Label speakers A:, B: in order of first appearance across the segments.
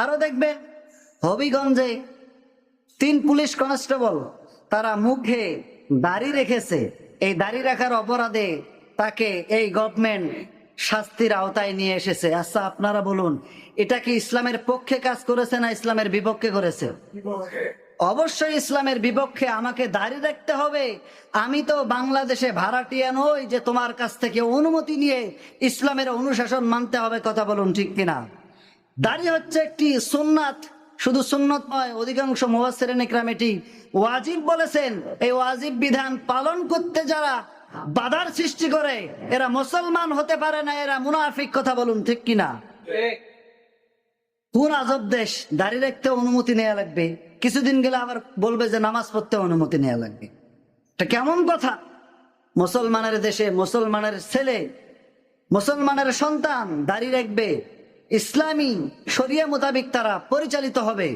A: আরো দেখবে হবিগঞ্জে 3 police constable তারা মুখে দাড়ি রেখেছে, এই দাড়ি রাখার অপরাধে তাকে এই গভর্নমেন্ট শাস্তির আওতায় নিয়ে এসেছে। আচ্ছা আপনারা বলুন, এটা কি ইসলামের পক্ষে কাজ করেছে না ইসলামের বিপক্ষে করেছে? অবশ্যই ইসলামের বিপক্ষে। আমাকে দাড়ি রাখতে হবে? আমি তো বাংলাদেশে ভাড়াটিয়া নই যে তোমার কাছ থেকে অনুমতি নিয়ে ইসলামের অনুশাসন মানতে হবে। কথা বলুন ঠিক কিনা? দাড়ি হচ্ছে একটি সুন্নাত, শুধু সুন্নত নয়, অধিকাংশ মুফাসসিরিন ইকরাম এটি ওয়াজিব বলেছেন। এই ওয়াজিব বিধান পালন করতে যারা বাধার সৃষ্টি করে এরা মুসলমান হতে পারে না, এরা মুনাফিক। কথা বলুন ঠিক কিনা? কোন আজব দেশ! দাড়ি রাখতে অনুমতি নেওয়া লাগবে, কিছুদিন গেলে আবার বলবে যে নামাজ পড়তে অনুমতি নেওয়া লাগবে। এটা কেমন কথা? মুসলমানের দেশে মুসলমানের ছেলে, মুসলমানের সন্তান দাড়ি রাখবে, ইসলামী শরিয়া মোতাবেক তারা পরিচালিত হবে।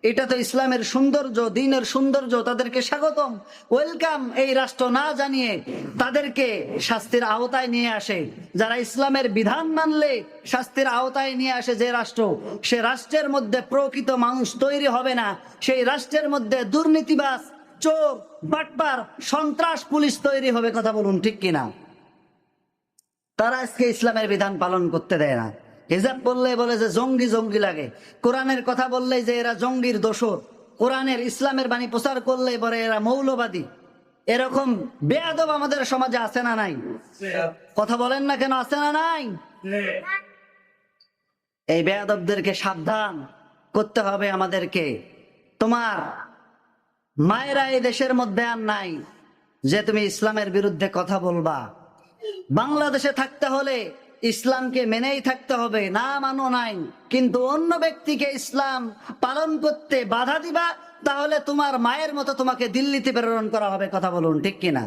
A: এটা তো ইসলামের সৌন্দর্য, দ্বীনের সৌন্দর্য। তাদেরকে স্বাগতম, ওয়েলকাম। এই রাষ্ট্র না জানিয়ে তাদেরকে শাস্তির আওতায় নিয়ে আসে। যারা ইসলামের বিধান মানলে শাস্তির আওতায় নিয়ে আসে যে রাষ্ট্র, সে রাষ্ট্রের মধ্যে প্রকৃত মানুষ তৈরি হবে না। সেই রাষ্ট্রের মধ্যে দুর্নীতিবাজ, চোর, বাটপার, সন্ত্রাস পুলিশ তৈরি হবে। কথা বলুন ঠিক কিনা? তারা আজকে ইসলামের বিধান পালন করতে দেয় না। হিজাব বললে বলে যে জঙ্গি জঙ্গি লাগে, কোরআনের কথা বললেই যে এরা জঙ্গির দোসর, কোরআনের ইসলামের বাণী প্রচার করলেই বলে এরা মৌলবাদী। এরকম বেয়াদব আমাদের সমাজে আছে না নাই? কথা বলেন না কেন, আছে না নাই? এই বেয়াদবদেরকে সাবধান করতে হবে আমাদেরকে। তোমার মায়েরা এই দেশের মধ্যে আর নাই যে তুমি ইসলামের বিরুদ্ধে কথা বলবা। বাংলাদেশে থাকতে হলে ইসলামকে মেনেই থাকতে হবে, না মানো নাই। কিন্তু অন্য ব্যক্তিকে ইসলাম পালন করতে বাধা দিবা, তাহলে তোমার মায়ের মতো তোমাকে দিল্লিতে প্রেরণ করা হবে। কথা বলুন ঠিক কিনা?